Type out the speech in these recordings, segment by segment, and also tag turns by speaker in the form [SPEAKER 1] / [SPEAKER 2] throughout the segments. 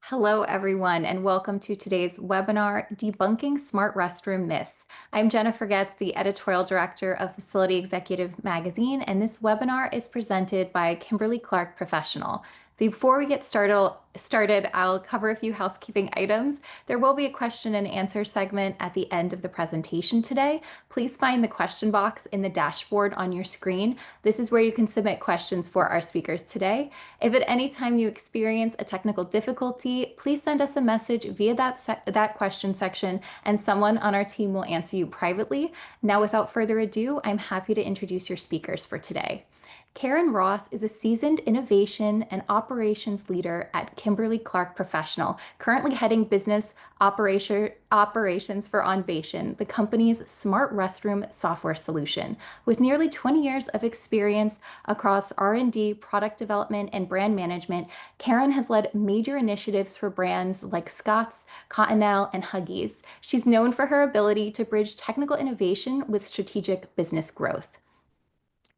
[SPEAKER 1] Hello, everyone, and welcome to today's webinar, Debunking Smart Restroom Myths. I'm Jennifer Getz, the editorial director of Facility Executive Magazine, and this webinar is presented by Kimberly-Clark Professional. Before we get started, I'll cover a few housekeeping items. There will be a question and answer segment at the end of the presentation today. Please find the question box in the dashboard on your screen. This is where you can submit questions for our speakers today. If at any time you experience a technical difficulty, please send us a message via that question section and someone on our team will answer you privately. Now, without further ado, I'm happy to introduce your speakers for today. Karen Ross is a seasoned innovation and operations leader at Kimberly-Clark Professional, currently heading business operations for Onvation, the company's smart restroom software solution. With nearly 20 years of experience across R&D, product development, and brand management, Karen has led major initiatives for brands like Scott's, Cottonelle, and Huggies. She's known for her ability to bridge technical innovation with strategic business growth.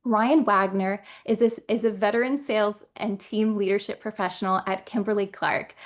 [SPEAKER 1] Ryan Wagner is a veteran sales and team leadership professional at Kimberly-Clark.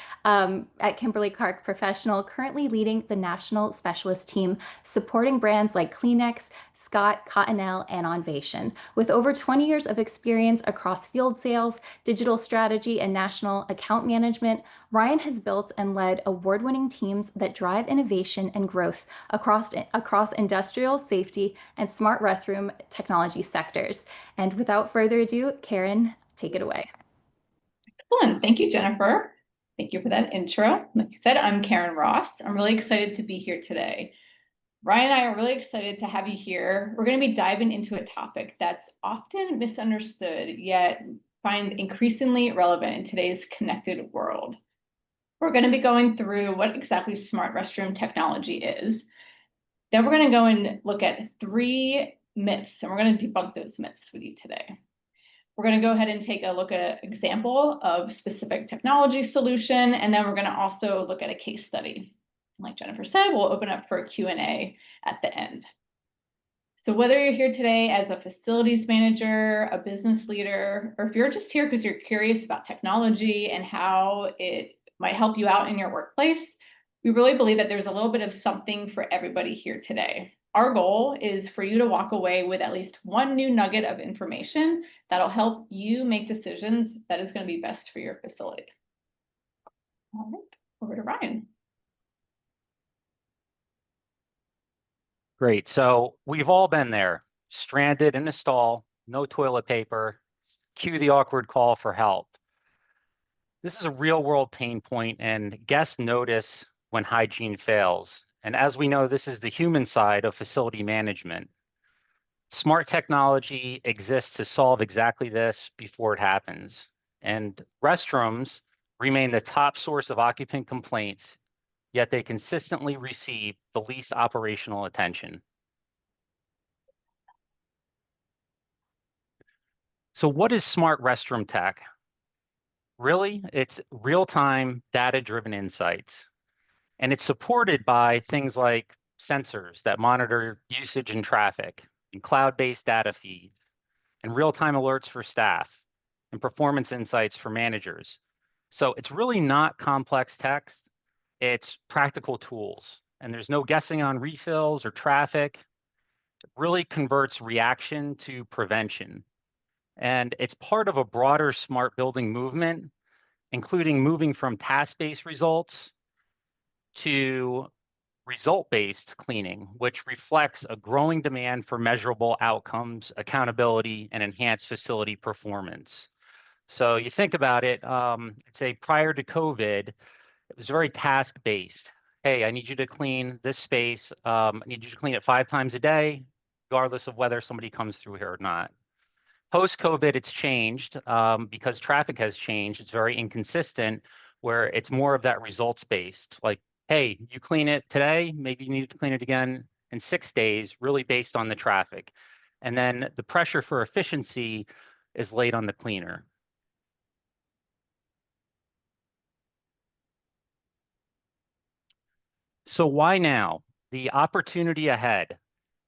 [SPEAKER 1] Professional, currently leading the national specialist team, supporting brands like Kleenex, Scott, Cottonelle, and Onvation. With over 20 years of experience across field sales, digital strategy, and national account management, Ryan has built and led award-winning teams that drive innovation and growth across industrial, safety, and smart restroom technology sectors. And without further ado, Karen, take it away.
[SPEAKER 2] Excellent. Thank you, Jennifer. Thank you for that intro. Like you said, I'm Karen Ross. I'm really excited to be here today. Ryan and I are really excited to have you here. We're going to be diving into a topic that's often misunderstood, yet find increasingly relevant in today's connected world. We're going to be going through what exactly smart restroom technology is. Then we're going to go and look at 3 myths, and we're going to debunk those myths with you today. We're going to go ahead and take a look at an example of specific technology solution, and then we're going to also look at a case study. Like Jennifer said, we'll open up for a Q&A at the end. So whether you're here today as a facilities manager, a business leader, or if you're just here because you're curious about technology and how it might help you out in your workplace, we really believe that there's a little bit of something for everybody here today. Our goal is for you to walk away with at least one new nugget of information that'll help you make decisions that is going to be best for your facility. All right, over to Ryan.
[SPEAKER 3] Great. So we've all been there, stranded in a stall, no toilet paper, cue the awkward call for help. This is a real world pain point, and guests notice when hygiene fails. And as we know, this is the human side of facility management. Smart technology exists to solve exactly this before it happens. And restrooms remain the top source of occupant complaints, yet they consistently receive the least operational attention. So what is smart restroom tech? Really, it's real-time data-driven insights. And it's supported by things like sensors that monitor usage and traffic, and cloud-based data feeds, and real-time alerts for staff, and performance insights for managers. So it's really not complex text, it's practical tools. And there's no guessing on refills or traffic. It really converts reaction to prevention. And it's part of a broader smart building movement, including moving from task-based results to result-based cleaning, which reflects a growing demand for measurable outcomes, accountability, and enhanced facility performance. So you think about it, I'd say prior to COVID, it was very task-based. Hey, I need you to clean this space. I need you to clean it 5 times a day, regardless of whether somebody comes through here or not. Post-COVID, it's changed because traffic has changed. It's very inconsistent, where it's more of that results-based. Like, hey, you clean it today, maybe you need to clean it again in 6 days, really based on the traffic. And then the pressure for efficiency is laid on the cleaner. So why now? The opportunity ahead.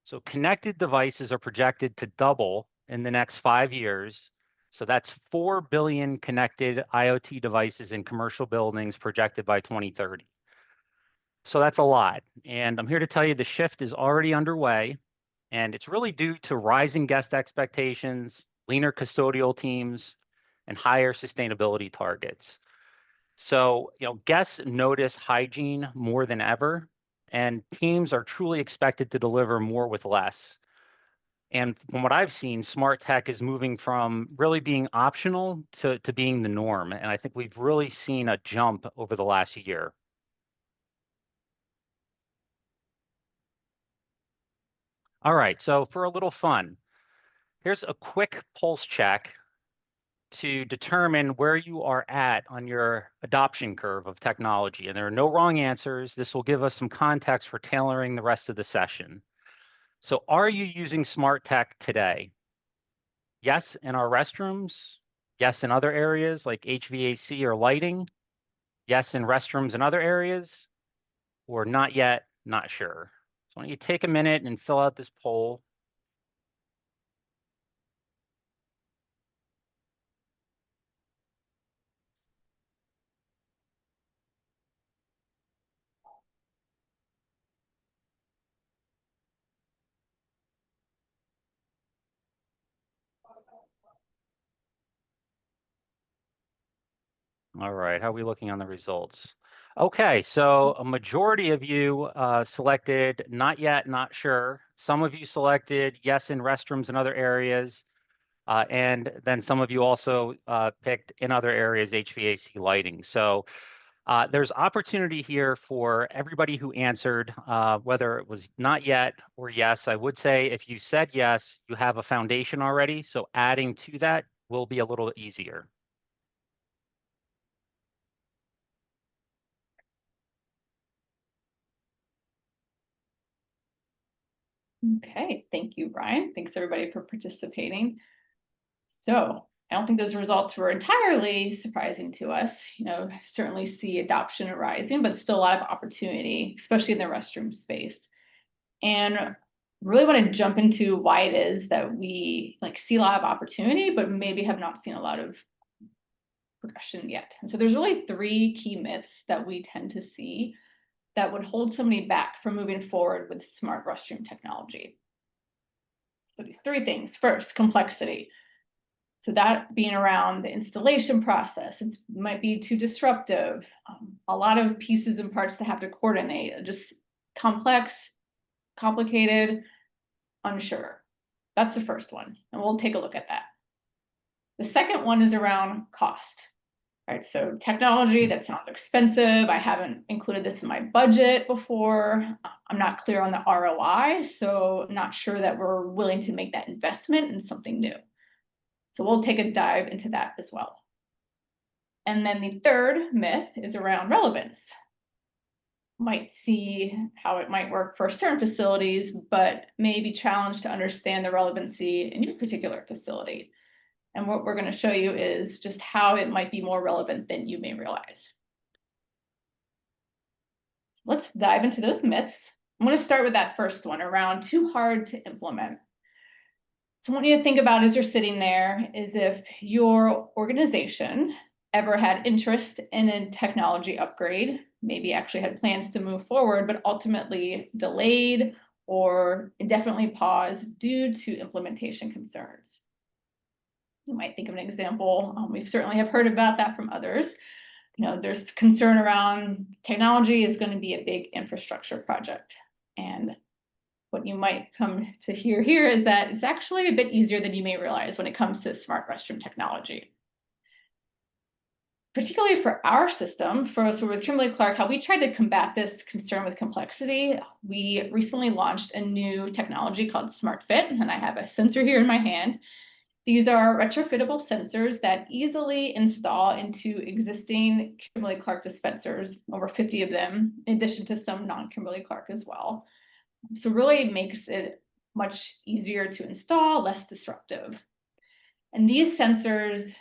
[SPEAKER 3] So, connected devices are projected to double in the next 5 years, and 70% of So that's 4 billion connected IoT devices in commercial buildings projected by 2030. So that's a lot. And I'm here to tell you the shift is already underway, and it's really due to rising guest expectations, leaner custodial teams, and higher sustainability targets. So, guests notice hygiene more than ever, and teams are truly expected to deliver more with less. And from what I've seen, smart tech is moving from really being optional to being the norm. And I think we've really seen a jump over the last year. All right, so for a little fun, here's a quick pulse check to determine where you are at on your adoption curve of technology. And there are no wrong answers. This will give us some context for tailoring the rest of the session. So are you using smart tech today? Yes, in our restrooms. Yes, in other areas like HVAC or lighting. Yes, in restrooms and other areas. Or not yet, not sure. So why don't you take a minute and fill out this poll. All right, how are we looking on the results? Okay, so a majority of you selected not yet, not sure. Some of you selected yes in restrooms and other areas. And then some of you also picked in other areas HVAC lighting. So there's opportunity here for everybody who answered, whether it was not yet or yes. I would say if you said yes, you have a foundation already. So adding to that will be a little easier.
[SPEAKER 2] Okay, thank you, Brian. Thanks everybody for participating. So I don't think those results were entirely surprising to us. Certainly see adoption rising, but still a lot of opportunity, especially in the restroom space. And really want to jump into why it is that we see a lot of opportunity, but maybe have not seen a lot of progression yet. And so there's really 3 key myths that we tend to see that would hold somebody back from moving forward with smart restroom technology. So these 3 things. First, complexity. So that being around the installation process, it might be too disruptive. A lot of pieces and parts to have to coordinate, just complex, complicated, unsure. That's the first one, and we'll take a look at that. The second one is around cost. Right, so technology that sounds expensive. I haven't included this in my budget before. I'm not clear on the ROI, so not sure that we're willing to make that investment in something new. So we'll take a dive into that as well. And then the third myth is around relevance. Might see how it might work for certain facilities, but may be challenged to understand the relevancy in your particular facility. And what we're going to show you is just how it might be more relevant than you may realize. Let's dive into those myths. I'm going to start with that first one around too hard to implement. So what you need to think about as you're sitting there is if your organization ever had interest in a technology upgrade, maybe actually had plans to move forward, but ultimately delayed or indefinitely paused due to implementation concerns. You might think of an example. We certainly have heard about that from others. There's concern around technology is going to be a big infrastructure project. And what you might come to hear here is that it's actually a bit easier than you may realize when it comes to smart restroom technology. Particularly for our system, so with Kimberly-Clark, how we tried to combat this concern with complexity, we recently launched a new technology called Smart Fit, and I have a sensor here in my hand. These are retrofittable sensors that easily install into existing Kimberly-Clark dispensers, over 50 of them, in addition to some non-Kimberly-Clark as well. So really makes it much easier to install, less disruptive. And these sensors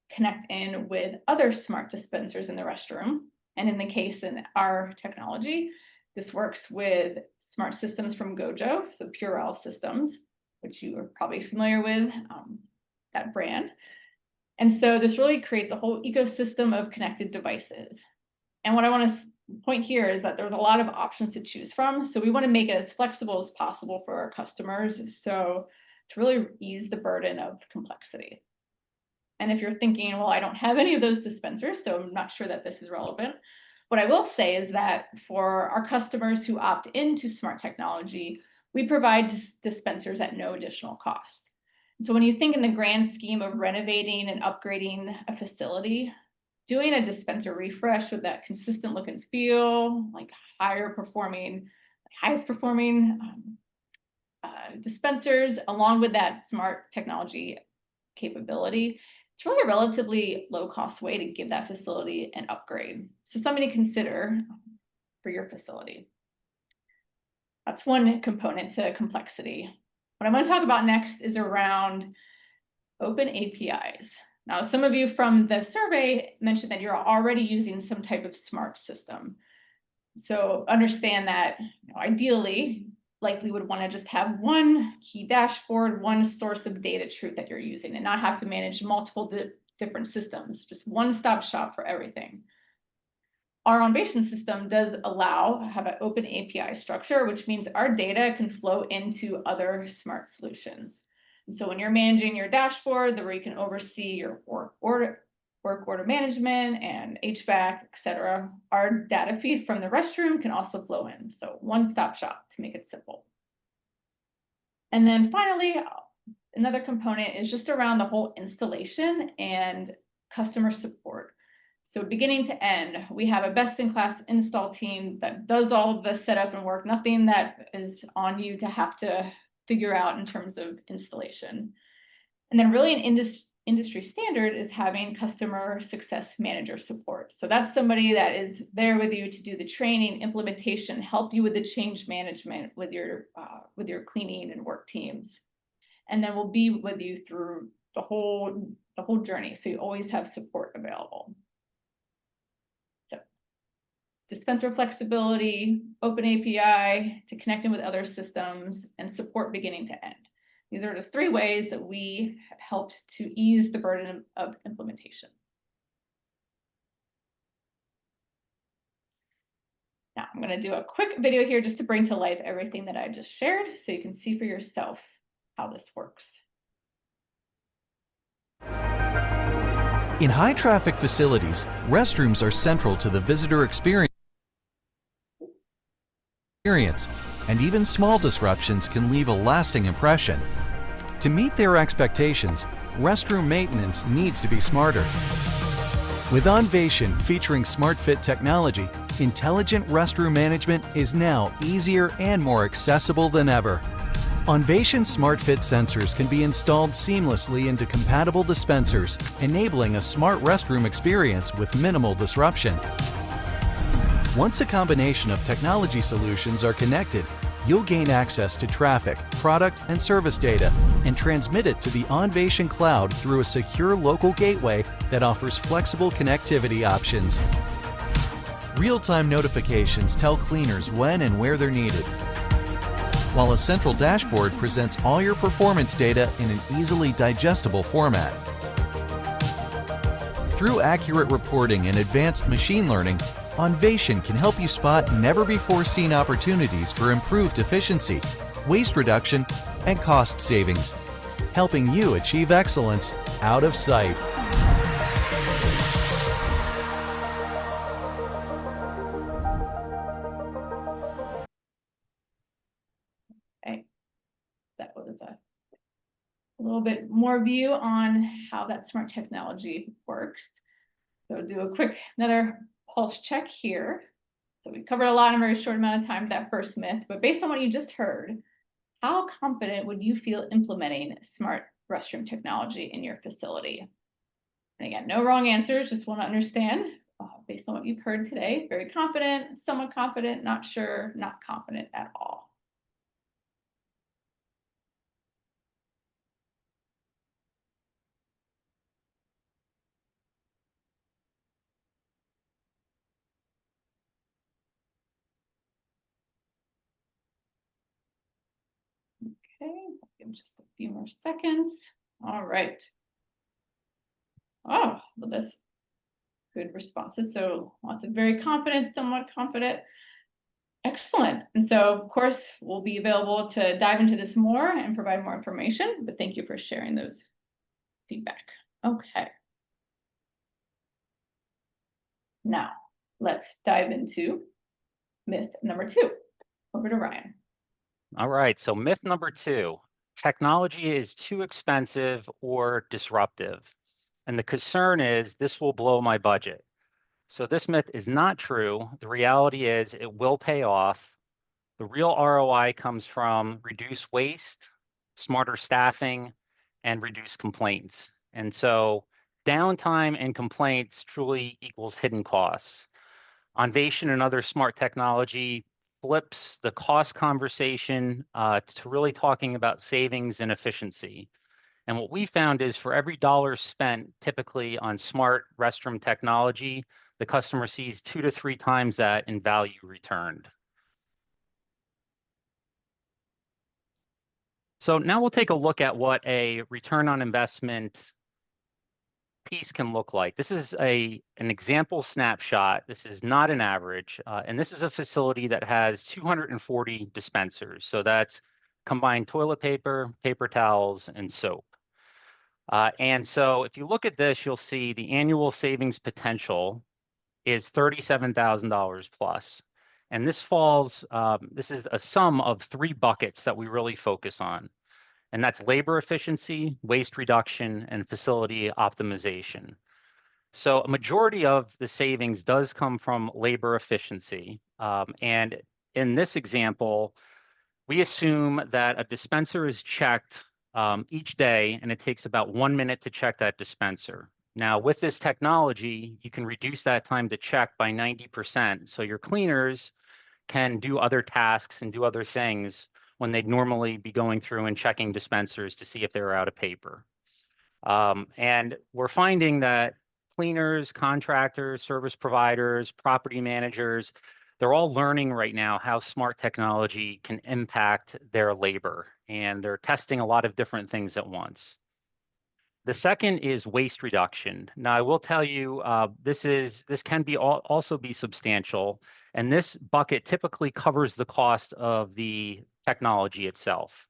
[SPEAKER 2] connect in with other smart dispensers in the restroom. And in the case in our technology, this works with smart systems from Gojo, so Purell systems, which you are probably familiar with, that brand. And so this really creates a whole ecosystem of connected devices. And what I want to point here is that there's a lot of options to choose from. So we want to make it as flexible as possible for our customers. So to really ease the burden of complexity. And if you're thinking, well, I don't have any of those dispensers, so I'm not sure that this is relevant. What I will say is that for our customers who opt into smart technology, we provide dispensers at no additional cost. So when you think in the grand scheme of renovating and upgrading a facility, doing a dispenser refresh with that consistent look and feel, like highest performing dispensers, along with that smart technology capability, it's really a relatively low cost way to give that facility an upgrade. So something to consider for your facility. That's one component to complexity. What I want to talk about next is around open APIs. Now, some of you from the survey mentioned that you're already using some type of smart system. So understand that ideally, likely would want to just have one key dashboard, one source of data truth that you're using, and not have to manage multiple different systems, just one-stop shop for everything. Our Onvation system does have an open API structure, which means our data can flow into other smart solutions. And so when you're managing your dashboard, where you can oversee your work order management and HVAC, et cetera, our data feed from the restroom can also flow in. So one-stop shop to make it simple. And then finally, another component is just around the whole installation and customer support. So beginning to end, we have a best-in-class install team that does all of the setup and work, nothing that is on you to have to figure out in terms of installation. And then really an industry standard is having customer success manager support. So that's somebody that is there with you to do the training, implementation, help you with the change management with your cleaning and work teams. And then we'll be with you through the whole journey. So you always have support available. So dispenser flexibility, open API to connect in with other systems, and support beginning to end. These are just 3 ways that we have helped to ease the burden of implementation. Now, I'm going to do a quick video here just to bring to life everything that I just shared so you can see for yourself how this works.
[SPEAKER 4] In high-traffic facilities, restrooms are central to the visitor experience, and even small disruptions can leave a lasting impression. To meet their expectations, restroom maintenance needs to be smarter. With Onvation featuring SmartFit technology, intelligent restroom management is now easier and more accessible than ever. Onvation SmartFit sensors can be installed seamlessly into compatible dispensers, enabling a smart restroom experience with minimal disruption. Once a combination of technology solutions are connected, you'll gain access to traffic, product, and service data and transmit it to the Onvation cloud through a secure local gateway that offers flexible connectivity options. Real-time notifications tell cleaners when and where they're needed, while a central dashboard presents all your performance data in an easily digestible format. Through accurate reporting and advanced machine learning, Onvation can help you spot never-before-seen opportunities for improved efficiency, waste reduction, and cost savings, helping you achieve excellence out of sight.
[SPEAKER 2] Okay, that was a little bit more view on how that smart technology works. So do a quick another pulse check here. So we covered a lot in a very short amount of time with that first myth, but based on what you just heard, how confident would you feel implementing smart restroom technology in your facility? And again, no wrong answers, just want to understand based on what you've heard today, very confident, somewhat confident, not sure, not confident at all. Okay, give me just a few more seconds. All right. Oh, well, that's good responses. So lots of very confident, somewhat confident. Excellent. And so, of course, we'll be available to dive into this more and provide more information, but thank you for sharing those feedback. Okay. Now, let's dive into myth number 2. Over to Ryan.
[SPEAKER 3] All right, so myth number 2, technology is too expensive or disruptive. And the concern is this will blow my budget. So this myth is not true. The reality is it will pay off. The real ROI comes from reduced waste, smarter staffing, and reduced complaints. And so downtime and complaints truly equals hidden costs. Onvation and other smart technology flips the cost conversation to really talking about savings and efficiency. And what we found is for every dollar spent typically on smart restroom technology, the customer sees 2 to 3 times that in value returned. So now we'll take a look at what a return on investment piece can look like. This is an example snapshot. This is not an average. And this is a facility that has 240 dispensers. So that's combined toilet paper, paper towels, and soap. And so if you look at this, you'll see the annual savings potential is $37,000 plus. And this this is a sum of 3 buckets that we really focus on. And that's labor efficiency, waste reduction, and facility optimization. So a majority of the savings does come from labor efficiency. And in this example, we assume that a dispenser is checked each day, and it takes about 1 minute to check that dispenser. Now, with this technology, you can reduce that time to check by 90%. So your cleaners can do other tasks and do other things when they'd normally be going through and checking dispensers to see if they're out of paper. And we're finding that cleaners, contractors, service providers, property managers, they're all learning right now how smart technology can impact their labor, and they're testing a lot of different things at once. The second is waste reduction. Now, I will tell you, this can be also be substantial, and this bucket typically covers the cost of the technology itself.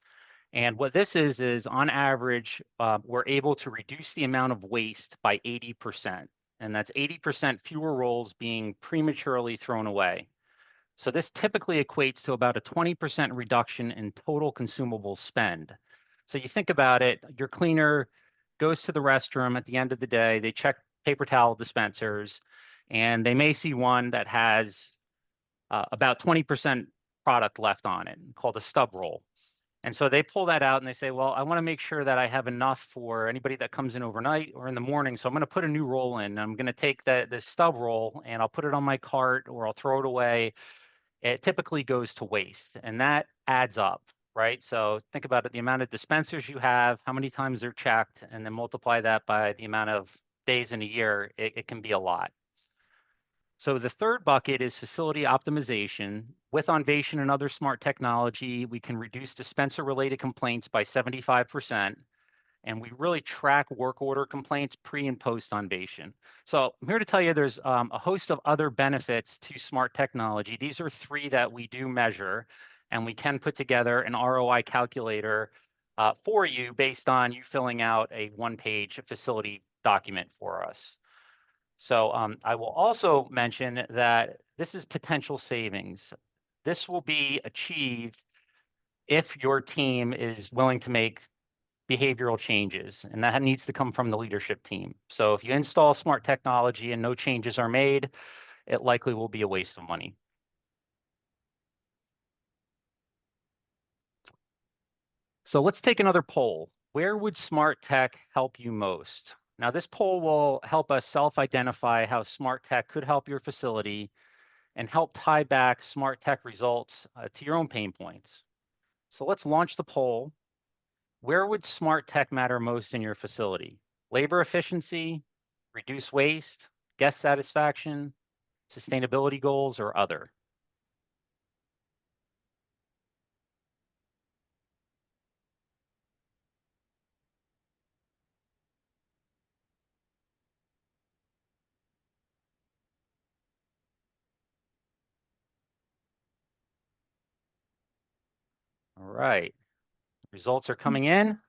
[SPEAKER 3] And what this is on average, we're able to reduce the amount of waste by 80%, and that's 80% fewer rolls being prematurely thrown away. So this typically equates to about a 20% reduction in total consumable spend. So you think about it, your cleaner goes to the restroom at the end of the day, they check paper towel dispensers, and they may see one that has about 20% product left on it, called a stub roll. And so they pull that out and they say, well, I want to make sure that I have enough for anybody that comes in overnight or in the morning. So I'm going to put a new roll in. I'm going to take the stub roll and I'll put it on my cart or I'll throw it away. It typically goes to waste, and that adds up, right? So think about it, the amount of dispensers you have, how many times they're checked, and then multiply that by the amount of days in a year, it can be a lot. So the third bucket is facility optimization. With Onvation and other smart technology, we can reduce dispenser-related complaints by 75%. And we really track work order complaints pre and post Onvation. So I'm here to tell you there's a host of other benefits to smart technology. These are 3 that we do measure, and we can put together an ROI calculator for you based on you filling out a 1-page facility document for us. So I will also mention that this is potential savings. This will be achieved if your team is willing to make behavioral changes, and that needs to come from the leadership team. So if you install smart technology and no changes are made, it likely will be a waste of money. So let's take another poll. Where would smart tech help you most? Now, this poll will help us self-identify how smart tech could help your facility and help tie back smart tech results to your own pain points. So let's launch the poll. Where would smart tech matter most in your facility? Labor efficiency, reduce waste, guest satisfaction, sustainability goals, or other? right. Results are coming in.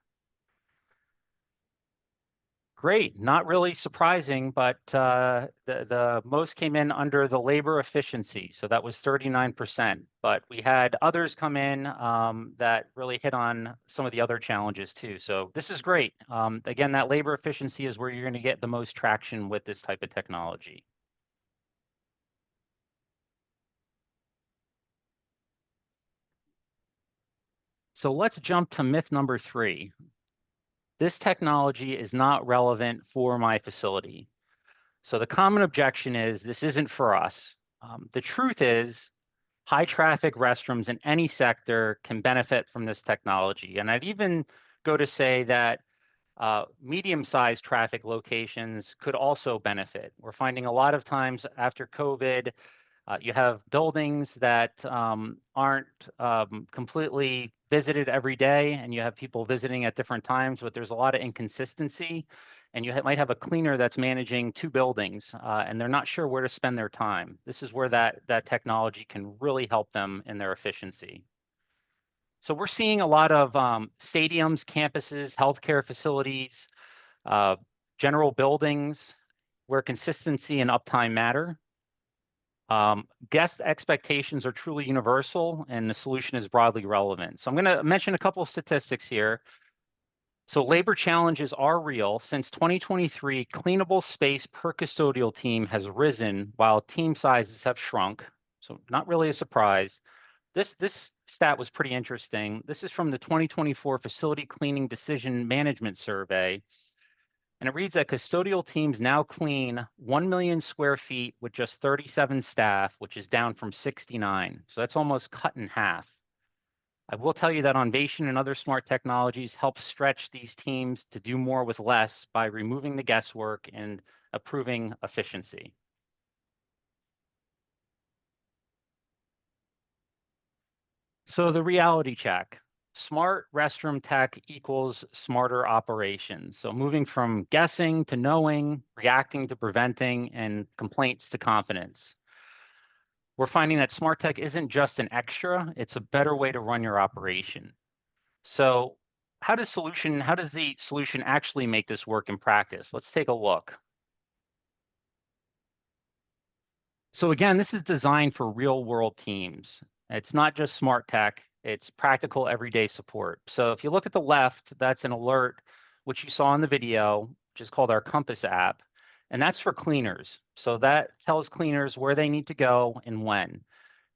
[SPEAKER 3] Great, not really surprising, but the most came in under the labor efficiency, so that was 39%. But we had others come in that really hit on some of the other challenges too. So this is great. Again, that labor efficiency is where you're going to get the most traction with this type of technology. So let's jump to myth number 3. This technology is not relevant for my facility. So the common objection is this isn't for us. The truth is high traffic restrooms in any sector can benefit from this technology. And I'd even go to say that medium-sized traffic locations could also benefit. We're finding a lot of times after COVID, you have buildings that aren't completely visited every day, and you have people visiting at different times, but there's a lot of inconsistency. And you might have a cleaner that's managing 2 buildings, and they're not sure where to spend their time. This is where that technology can really help them in their efficiency. So we're seeing a lot of stadiums, campuses, healthcare facilities, general buildings where consistency and uptime matter. Guest expectations are truly universal, and the solution is broadly relevant. So I'm going to mention a couple of statistics here. So labor challenges are real. Since 2023, cleanable space per custodial team has risen while team sizes have shrunk. So not really a surprise. This stat was pretty interesting. This is from the 2024 Facility Cleaning Decision Management Survey. And it reads that custodial teams now clean 1 million square feet with just 37 staff, which is down from 69. So that's almost cut in half. I will tell you that Onvation and other smart technologies help stretch these teams to do more with less by removing the guesswork and improving efficiency. So the reality check. Smart restroom tech equals smarter operations. So moving from guessing to knowing, reacting to preventing, and complaints to confidence. We're finding that smart tech isn't just an extra, it's a better way to run your operation. So how does the solution actually make this work in practice? Let's take a look. So again, this is designed for real world teams. It's not just smart tech, it's practical everyday support. So if you look at the left, that's an alert, which you saw in the video, which is called our Compass app. And that's for cleaners. So that tells cleaners where they need to go and when.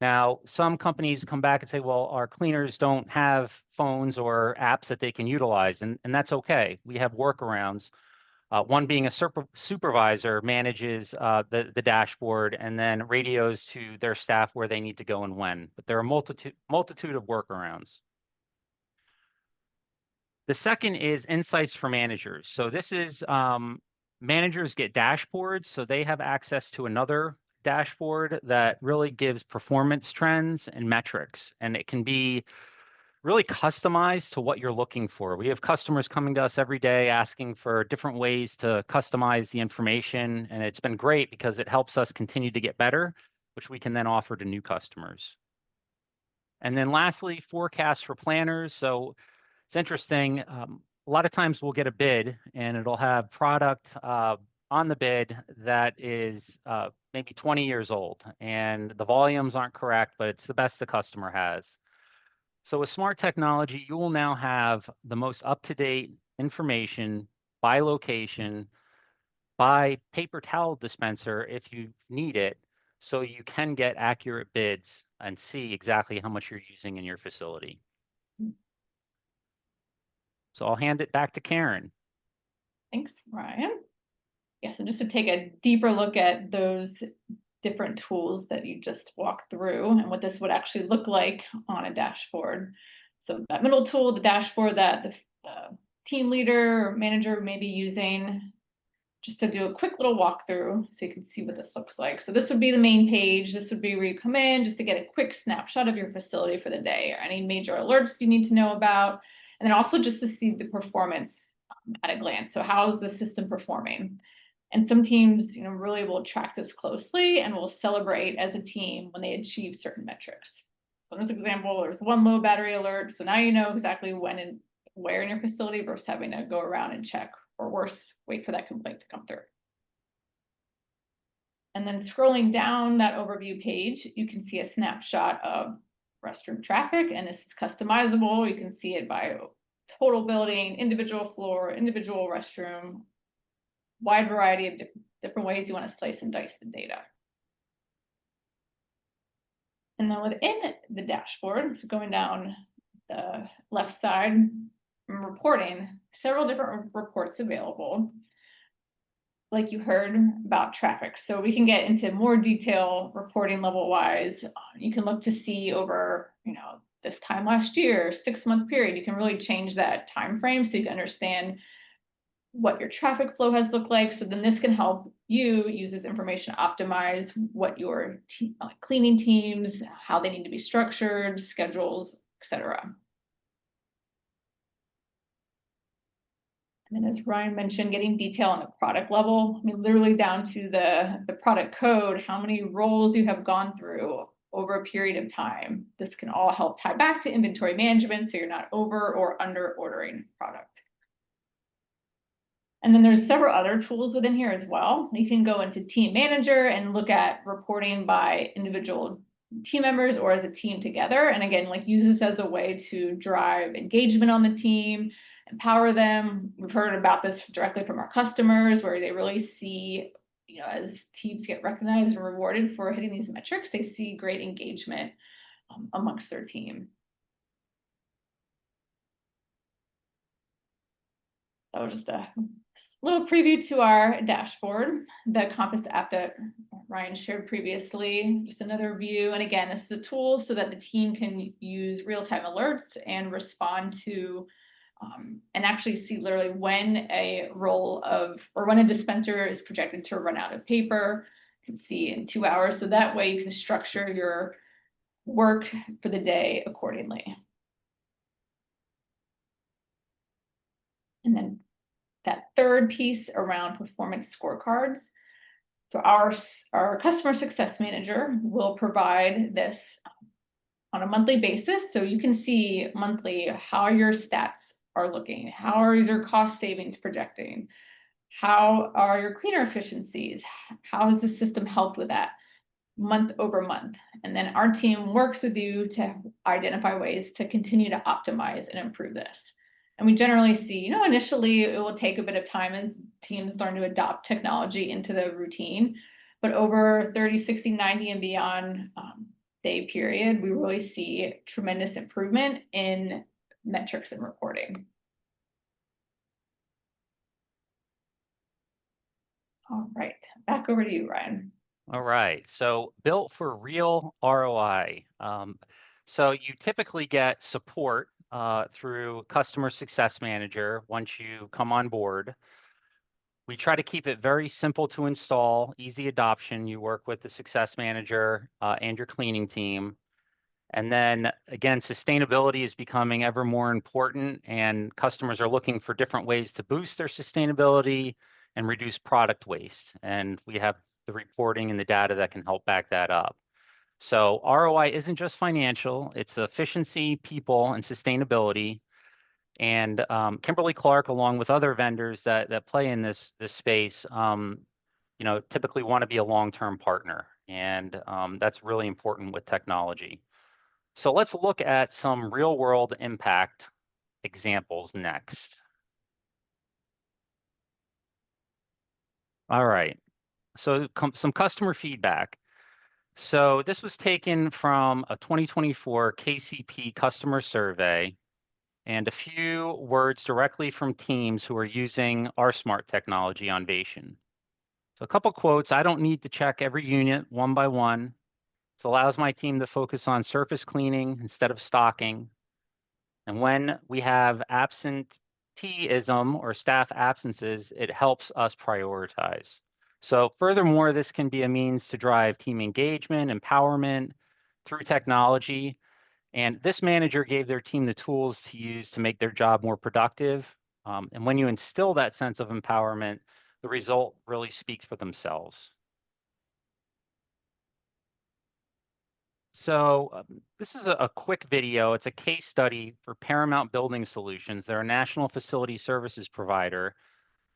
[SPEAKER 3] Now, some companies come back and say, well, our cleaners don't have phones or apps that they can utilize, and that's okay. We have workarounds. One being a supervisor manages the dashboard and then radios to their staff where they need to go and when. But there are multitude of workarounds. The second is insights for managers. So this is managers get dashboards, so they have access to another dashboard that really gives performance trends and metrics, and it can be really customized to what you're looking for. We have customers coming to us every day asking for different ways to customize the information, and it's been great because it helps us continue to get better, which we can then offer to new customers. And then lastly, forecasts for planners. So it's interesting. A lot of times we'll get a bid and it'll have product on the bid that is maybe 20 years old, and the volumes aren't correct, but it's the best the customer has. So with smart technology, you will now have the most up-to-date information by location, by paper towel dispenser if you need it, so you can get accurate bids and see exactly how much you're using in your facility. So I'll hand it back to Karen.
[SPEAKER 2] Thanks, Ryan. Yeah, so just to take a deeper look at those different tools that you just walked through and what this would actually look like on a dashboard. So that middle tool, the dashboard that the team leader or manager may be using, just to do a quick little walkthrough so you can see what this looks like. So this would be the main page. This would be where you come in just to get a quick snapshot of your facility for the day or any major alerts you need to know about. And then also just to see the performance at a glance. So how is the system performing? And some teams, really will track this closely and will celebrate as a team when they achieve certain metrics. So in this example, there's one low battery alert. So now you know exactly when and where in your facility versus having to go around and check, or worse, wait for that complaint to come through. And then scrolling down that overview page, you can see a snapshot of restroom traffic, and this is customizable. You can see it by total building, individual floor, individual restroom, wide variety of different ways you want to slice and dice the data. And then within the dashboard, so going down the left side, reporting, several different reports available, like you heard about traffic. So we can get into more detail reporting level wise. You can look to see over, this time last year, 6-month period, you can really change that time frame so you can understand what your traffic flow has looked like. So then this can help you use this information to optimize what your cleaning teams, how they need to be structured, schedules, etc. And then as Ryan mentioned, getting detail on the product level, I mean, literally down to the product code, how many roles you have gone through over a period of time. This can all help tie back to inventory management so you're not over or under ordering product. And then there's several other tools within here as well. You can go into Team Manager and look at reporting by individual team members or as a team together. And again, use this as a way to drive engagement on the team, empower them. We've heard about this directly from our customers where they really see, as teams get recognized and rewarded for hitting these metrics, they see great engagement amongst their team. So just a little preview to our dashboard, the Compass app that Ryan shared previously, just another view. And again, this is a tool so that the team can use real-time alerts and respond to and actually see literally when a when a dispenser is projected to run out of paper. You can see in 2 hours. So that way you can structure your work for the day accordingly. And then that third piece around performance scorecards. So our customer success manager will provide this on a monthly basis. So you can see monthly how your stats are looking, how is your cost savings projecting, how are your cleaner efficiencies, how has the system helped with that month over month. And then our team works with you to identify ways to continue to optimize and improve this. And we generally see, initially it will take a bit of time as teams learn to adopt technology into the routine, but over 30, 60, 90 and beyond day period, we really see tremendous improvement in metrics and reporting. All right, back over to you, Ryan.
[SPEAKER 3] All right, so built for real ROI. So you typically get support through Customer Success Manager once you come on board. We try to keep it very simple to install, easy adoption. You work with the Success Manager and your cleaning team. And then again, sustainability is becoming ever more important, and customers are looking for different ways to boost their sustainability and reduce product waste. And we have the reporting and the data that can help back that up. So ROI isn't just financial, it's efficiency, people, and sustainability. And Kimberly-Clark, along with other vendors that play in this space, typically want to be a long-term partner. And that's really important with technology. So let's look at some real-world impact examples next. All right, so some customer feedback. So this was taken from a 2024 KCP customer survey and a few words directly from teams who are using our smart technology Onvation. So a couple quotes: "I don't need to check every unit one by one. This allows my team to focus on surface cleaning instead of stocking. And when we have absenteeism or staff absences, it helps us prioritize." So furthermore, this can be a means to drive team engagement, empowerment through technology. And this manager gave their team the tools to use to make their job more productive. And when you instill that sense of empowerment, the result really speaks for themselves. This is a quick video. It's a case study for Paramount Building Solutions. They're a national facility services provider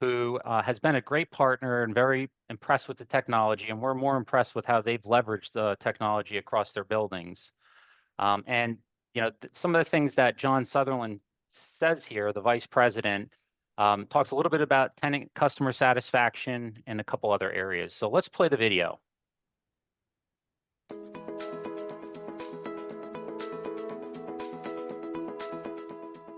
[SPEAKER 3] who has been a great partner and very impressed with the technology. And we're more impressed with how they've leveraged the technology across their buildings. And some of the things that John Sutherland says here, the vice president, talks a little bit about tenant customer satisfaction and a couple other areas. So let's play the video.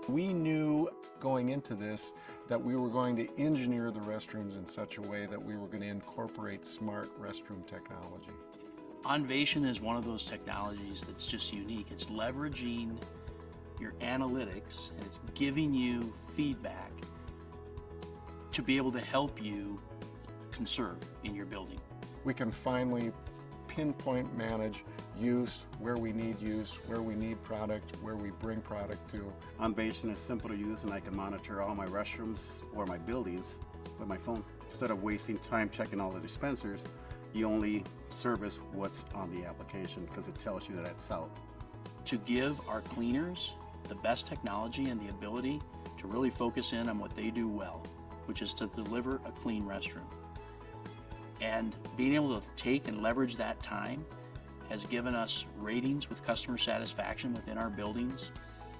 [SPEAKER 5] We knew going into this that we were going to engineer the restrooms in such a way that we were going to incorporate smart restroom technology.
[SPEAKER 6] Onvation is one of those technologies that's just unique. It's leveraging your analytics and it's giving you feedback to be able to help you conserve in your building.
[SPEAKER 5] We can finally pinpoint manage use, where we need product, where we bring product to.
[SPEAKER 7] Onvation is simple to use and I can monitor all my restrooms or my buildings with my phone. Instead of wasting time checking all the dispensers, you only service what's on the application because it tells you that it's out.
[SPEAKER 6] To give our cleaners the best technology and the ability to really focus in on what they do well, which is to deliver a clean restroom. And being able to take and leverage that time has given us ratings with customer satisfaction within our buildings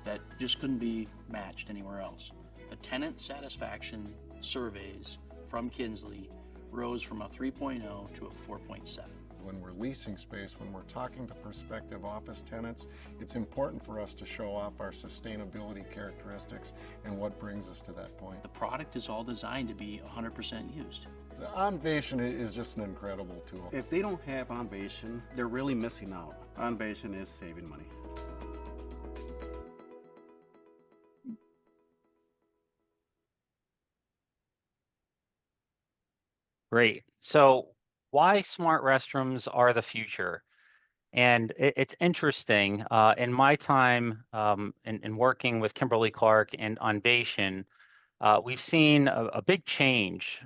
[SPEAKER 6] that just couldn't be matched anywhere else. The tenant satisfaction surveys from Kinsley rose from a 3.0 to a 4.7.
[SPEAKER 5] When we're leasing space, when we're talking to prospective office tenants, it's important for us to show off our sustainability characteristics and what brings us to that point.
[SPEAKER 6] The product is all designed to be 100% used.
[SPEAKER 5] Onvation is just an incredible tool.
[SPEAKER 7] If they don't have Onvation, they're really missing out. Onvation is saving money.
[SPEAKER 3] Great. So why smart restrooms are the future? And it's interesting. In my time in working with Kimberly-Clark and Onvation, we've seen a big change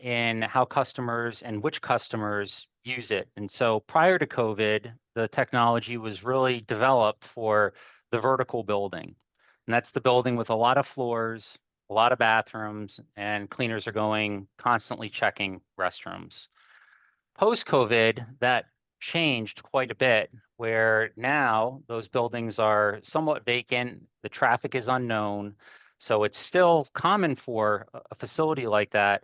[SPEAKER 3] in how customers and which customers use it. And so prior to COVID, the technology was really developed for the vertical building. And that's the building with a lot of floors, a lot of bathrooms, and cleaners are going constantly checking restrooms. Post-COVID, that changed quite a bit, where now those buildings are somewhat vacant, the traffic is unknown, so it's still common for a facility like that,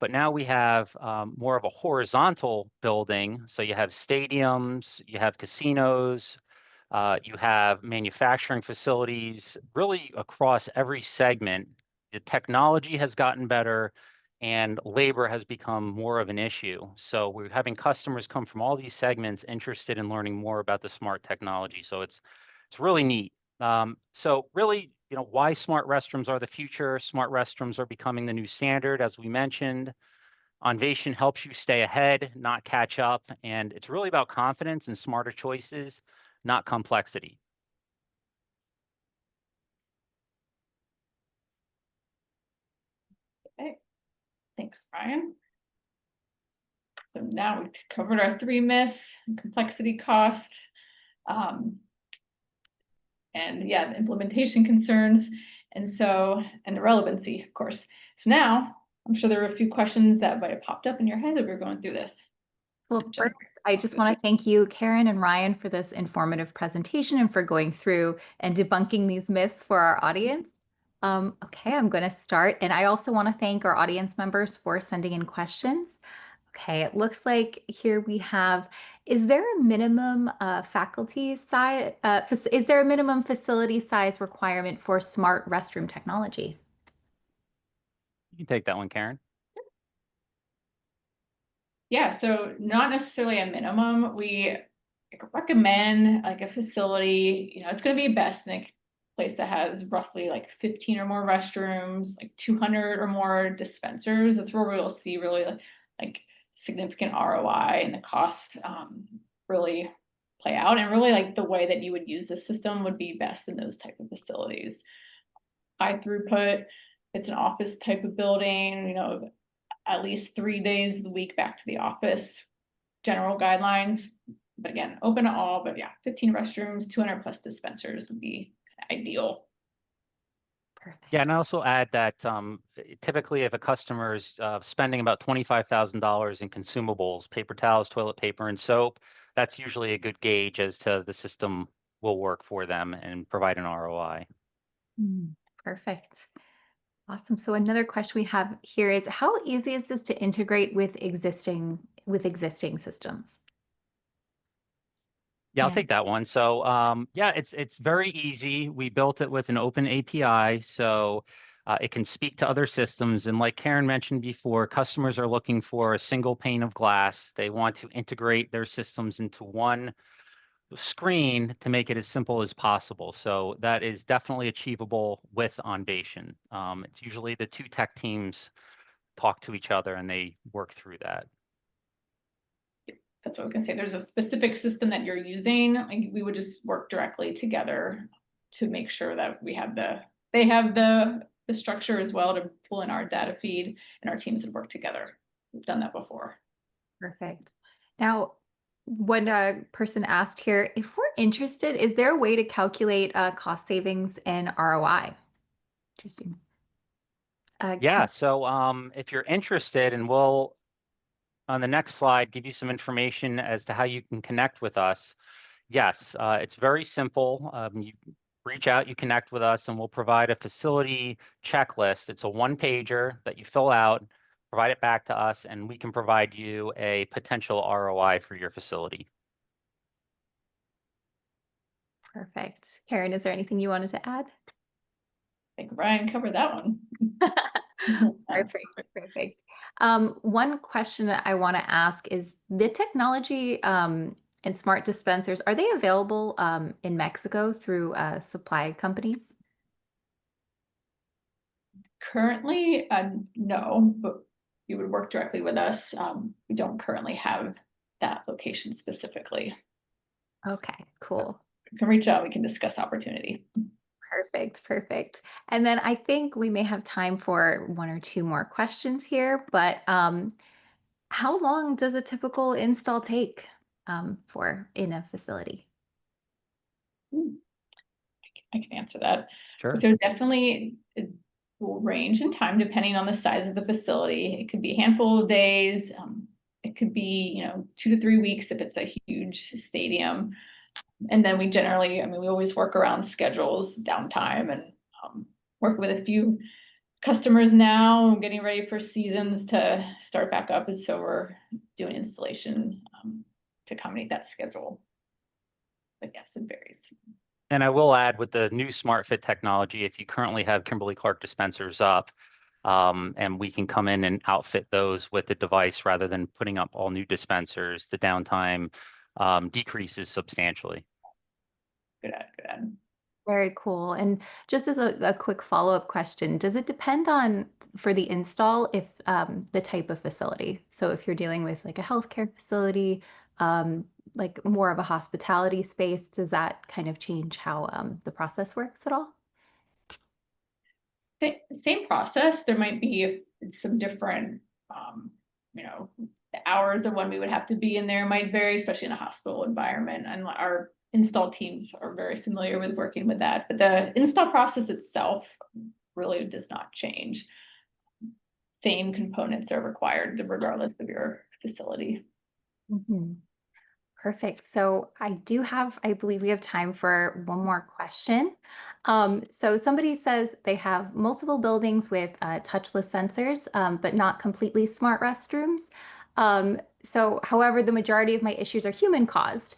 [SPEAKER 3] but now we have more of a horizontal building. So you have stadiums, you have casinos, you have manufacturing facilities, really across every segment. The technology has gotten better and labor has become more of an issue. So we're having customers come from all these segments interested in learning more about the smart technology. So it's really neat. So really, why smart restrooms are the future. Smart restrooms are becoming the new standard, as we mentioned. Onvation helps you stay ahead, not catch up. And it's really about confidence and smarter choices, not complexity.
[SPEAKER 2] Okay, thanks, Brian. So now we've covered our 3 myths: complexity, cost, and yeah, the implementation concerns, and the relevancy, of course. So now I'm sure there were a few questions that might have popped up in your head as we were going through this.
[SPEAKER 1] Well, first, I just want to thank you, Karen and Ryan, for this informative presentation and for going through and debunking these myths for our audience. Okay, I'm going to start. And I also want to thank our audience members for sending in questions. Okay, it looks like here we have, is there a minimum faculty size, is there a minimum facility size requirement for smart restroom technology?
[SPEAKER 3] You can take that one, Karen.
[SPEAKER 2] Yeah, so not necessarily a minimum. We recommend like a facility, it's going to be best in a place that has roughly like 15 or more restrooms, like 200 or more dispensers. That's where we'll see really like significant ROI and the cost really play out. And really like the way that you would use the system would be best in those type of facilities. High throughput, it's an office type of building, at least 3 days a week back to the office, general guidelines. But again, open to all, but yeah, 15 restrooms, 200 plus dispensers would be ideal.
[SPEAKER 1] Perfect.
[SPEAKER 3] Yeah, and I also add that typically if a customer is spending about $25,000 in consumables, paper towels, toilet paper, and soap, that's usually a good gauge as to the system will work for them and provide an ROI.
[SPEAKER 1] Perfect. Awesome. So another question we have here is how easy is this to integrate with existing systems?
[SPEAKER 3] Yeah, I'll
[SPEAKER 1] Yeah.
[SPEAKER 3] take that one. So yeah, it's very easy. We built it with an open API, so it can speak to other systems. And like Karen mentioned before, customers are looking for a single pane of glass. They want to integrate their systems into one screen to make it as simple as possible. So that is definitely achievable with Onvation. It's usually the two tech teams talk to each other and they work through that.
[SPEAKER 2] That's what we can say. There's a specific system that you're using. Like we would just work directly together to make sure that they have the structure as well to pull in our data feed, and our teams would work together. We've done that before.
[SPEAKER 1] Perfect. Now, one person asked here, if we're interested, is there a way to calculate cost savings and ROI? Interesting.
[SPEAKER 3] Yeah, so if you're interested, and we'll on the next slide give you some information as to how you can connect with us. Yes, it's very simple. You reach out, you connect with us, and we'll provide a facility checklist. It's a one-pager that you fill out, provide it back to us, and we can provide you a potential ROI for your facility.
[SPEAKER 1] Perfect. Karen, is there anything you wanted to add?
[SPEAKER 2] I think Ryan covered that one.
[SPEAKER 1] Perfect, perfect. One question that I want to ask is the technology and smart dispensers, are they available in Mexico through supply companies?
[SPEAKER 2] Currently, no, but you would work directly with us. We don't currently have that location specifically.
[SPEAKER 1] Okay, cool.
[SPEAKER 2] You can reach out, we can discuss opportunity.
[SPEAKER 1] Perfect, perfect. And then I think we may have time for one or two more questions here, but how long does a typical install take for in a facility?
[SPEAKER 2] I can answer that.
[SPEAKER 3] Sure.
[SPEAKER 2] So definitely it will range in time depending on the size of the facility. It could be a handful of days. It could be, 2 to 3 weeks if it's a huge stadium. And then we generally, we always work around schedules, downtime, and work with a few customers now, getting ready for seasons to start back up. And so we're doing installation to accommodate that schedule. But yes, it varies.
[SPEAKER 3] And I will add with the new Smart Fit technology, if you currently have Kimberly-Clark dispensers up, and we can come in and outfit those with the device rather than putting up all new dispensers, the downtime decreases substantially.
[SPEAKER 2] Good add.
[SPEAKER 1] Very cool. And just as a quick follow-up question, does it depend on for the install if the type of facility? So if you're dealing with like a healthcare facility, like more of a hospitality space, does that kind of change how the process works at all?
[SPEAKER 2] Same process. There might be some different, the hours of when we would have to be in there might vary, especially in a hospital environment. And our install teams are very familiar with working with that. But the install process itself really does not change. Same components are required regardless of your facility.
[SPEAKER 1] Mm-hmm. Perfect. So I believe we have time for one more question. So somebody says they have multiple buildings with touchless sensors, but not completely smart restrooms. So however, the majority of my issues are human caused.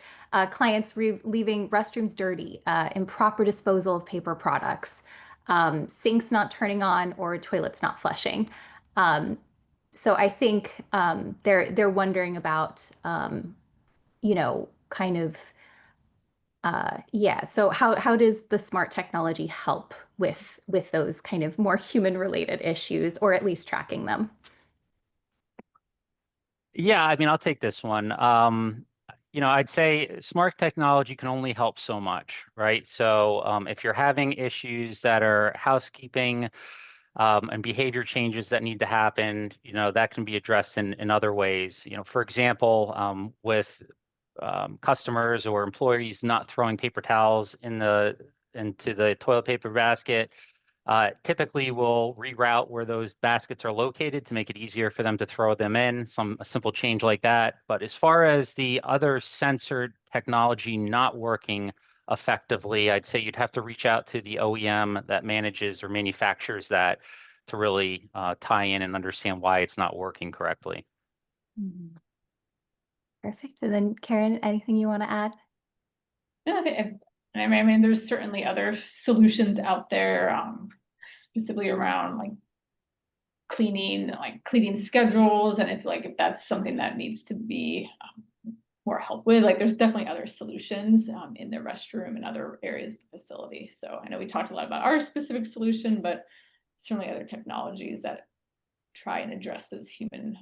[SPEAKER 1] Clients leaving restrooms dirty, improper disposal of paper products, sinks not turning on, or toilets not flushing. So I think they're wondering about kind of, yeah. So how does the smart technology help with those kind of more human related issues, or at least tracking them?
[SPEAKER 3] Yeah, I'll take this one. I'd say smart technology can only help so much, right? So if you're having issues that are housekeeping and behavior changes that need to happen, that can be addressed in other ways. For example, with customers or employees not throwing paper towels into the toilet paper basket. Typically, we'll reroute where those baskets are located to make it easier for them to throw them in, a simple change like that. But as far as the other sensor technology not working effectively, I'd say you'd have to reach out to the OEM that manages or manufactures that to really tie in and understand why it's not working correctly.
[SPEAKER 1] Perfect. And then Karen, anything you want to add?
[SPEAKER 2] No, I mean, there's certainly other solutions out there, specifically around like cleaning schedules, and it's like if that's something that needs to be more help with, like there's definitely other solutions in the restroom and other areas of the facility. So I know we talked a lot about our specific solution, but certainly other technologies that try and address those human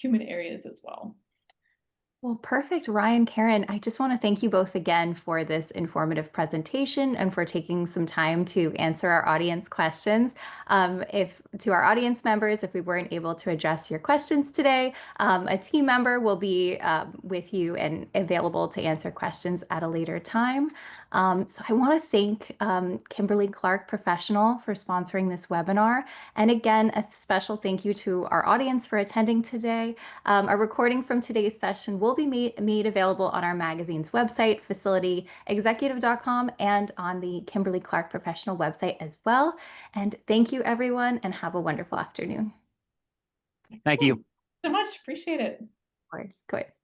[SPEAKER 2] areas as well.
[SPEAKER 1] Well, perfect. Ryan, Karen, I just want to thank you both again for this informative presentation and for taking some time to answer our audience questions. If to our audience members, if we weren't able to address your questions today, a team member will be with you and available to answer questions at a later time. So I want to thank Kimberly-Clark Professional for sponsoring this webinar. And again, a special thank you to our audience for attending today. A recording from today's session will be made available on our magazine's website, facilityexecutive.com, and on the Kimberly-Clark Professional website as well. And thank you, everyone, and have a wonderful afternoon.
[SPEAKER 3] Thank you
[SPEAKER 2] So much. Appreciate it.
[SPEAKER 1] Of course.